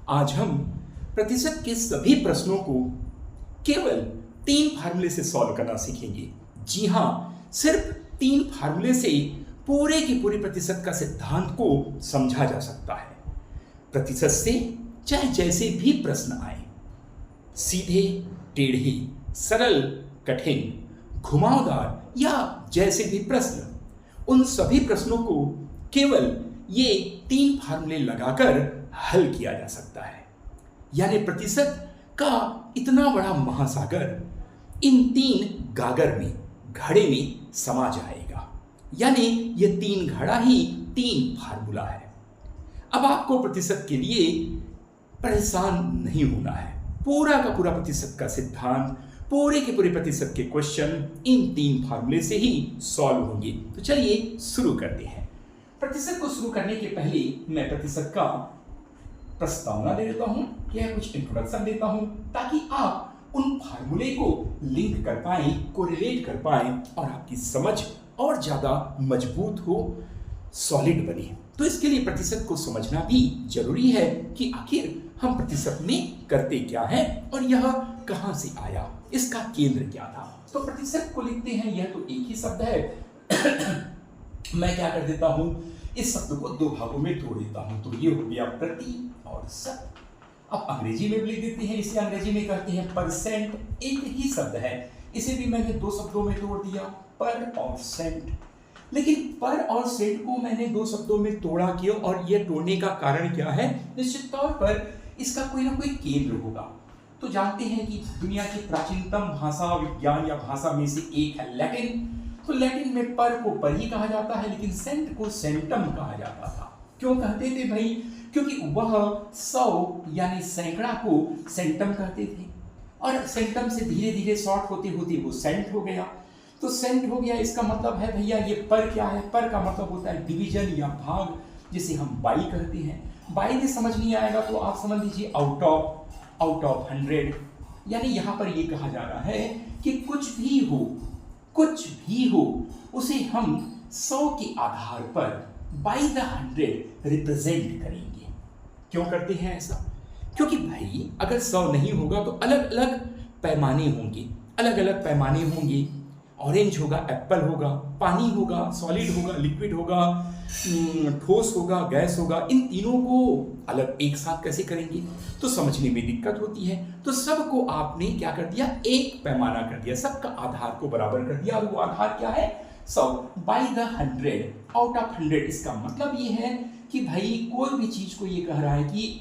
आज हम प्रतिशत के सभी प्रश्नों को केवल 3 फार्मूले से सॉल्व करना सीखेंगे। जी हाँ, सिर्फ 3 फार्मूले से पूरे की पूरी प्रतिशत का सिद्धांत को समझा जा सकता है। प्रतिशत से चाहे जैसे भी प्रश्न आए, सीधे, टेढ़े, सरल, कठिन, घुमावदार या जैसे भी प्रश्न, उन सभी प्रश्नों को केवल ये 3 फार्मूले लगाकर हल किया जा सकता है। यानी प्रतिशत का इतना बड़ा महासागर इन 3 गागर में, घड़े में समा जाएगा। यानी ये 3 घड़ा ही 3 फार्मूला है। अब आपको प्रतिशत के लिए परेशान नहीं होना है। पूरा का पूरा प्रतिशत का सिद्धांत, पूरे के पूरे प्रतिशत के क्वेश्चन इन 3 फार्मूले से ही सॉल्व होंगे। तो चलिए शुरू करते हैं। प्रतिशत को शुरू करने के पहले मैं प्रतिशत का प्रस्तावना दे देता हूं, या कुछ इंट्रोडक्शन देता हूं, ताकि आप उन फार्मूले को लिंक कर पाएं, कोरिलेट कर पाएं और आपकी समझ और ज्यादा मजबूत हो, सॉलिड बने। तो इसके लिए प्रतिशत को समझना भी जरूरी है कि आखिर हम प्रतिशत में करते क्या है और यह कहां से आया, इसका केंद्र क्या था। तो प्रतिशत को लिखते हैं, यह तो एक ही शब्द है। मैं क्या कर देता हूं, इस शब्द को 2 भागों में तोड़ देता हूं। तो ये हो गया प्रति और शत। अब अंग्रेजी में भी लिख देते हैं, इसे अंग्रेजी में कहते हैं परसेंट। एक ही शब्द है, इसे भी मैंने 2 शब्दों में तोड़ दिया, पर और सेंट। लेकिन पर और सेंट को मैंने 2 शब्दों में तोड़ा क्यों, और यह तोड़ने का कारण क्या है? निश्चित तौर पर इसका कोई ना कोई केंद्र होगा। तो जानते हैं कि दुनिया की प्राचीनतम भाषा विज्ञान या भाषा में से एक है लैटिन। तो लैटिन में पर को पर ही कहा जाता है, लेकिन सेंट को सेंटम कहा जाता था। क्यों कहते थे भाई? क्योंकि वह 100 यानी सैकड़ा को सेंटम कहते थे, और सेंटम से धीरे धीरे शॉर्ट होते होते वो सेंट हो गया। तो सेंट हो गया, इसका मतलब है भैया ये पर क्या है? पर का मतलब होता है डिवीजन या भाग, जिसे हम बाई कहते हैं। बाई में समझ नहीं आएगा तो आप समझ लीजिए आउट ऑफ 100। यानी यहाँ पर ये कहा जा रहा है कि कुछ भी हो उसे हम 100 के आधार पर बाई द 100 रिप्रेजेंट करेंगे। क्यों करते हैं ऐसा? क्योंकि भाई अगर 100 नहीं होगा तो अलग अलग पैमाने होंगे। ऑरेंज होगा, एप्पल होगा, पानी होगा, सॉलिड होगा, लिक्विड होगा, ठोस होगा, गैस होगा। इन तीनों को अलग एक साथ कैसे करेंगे? तो समझने में दिक्कत होती है। तो सबको आपने क्या कर दिया? एक पैमाना कर दिया, सबका आधार को बराबर कर दिया। और वो आधार क्या है? 100 बाई द 100 आउट ऑफ 100। इसका मतलब ये है कि भाई कोई भी चीज को ये कह रहा है कि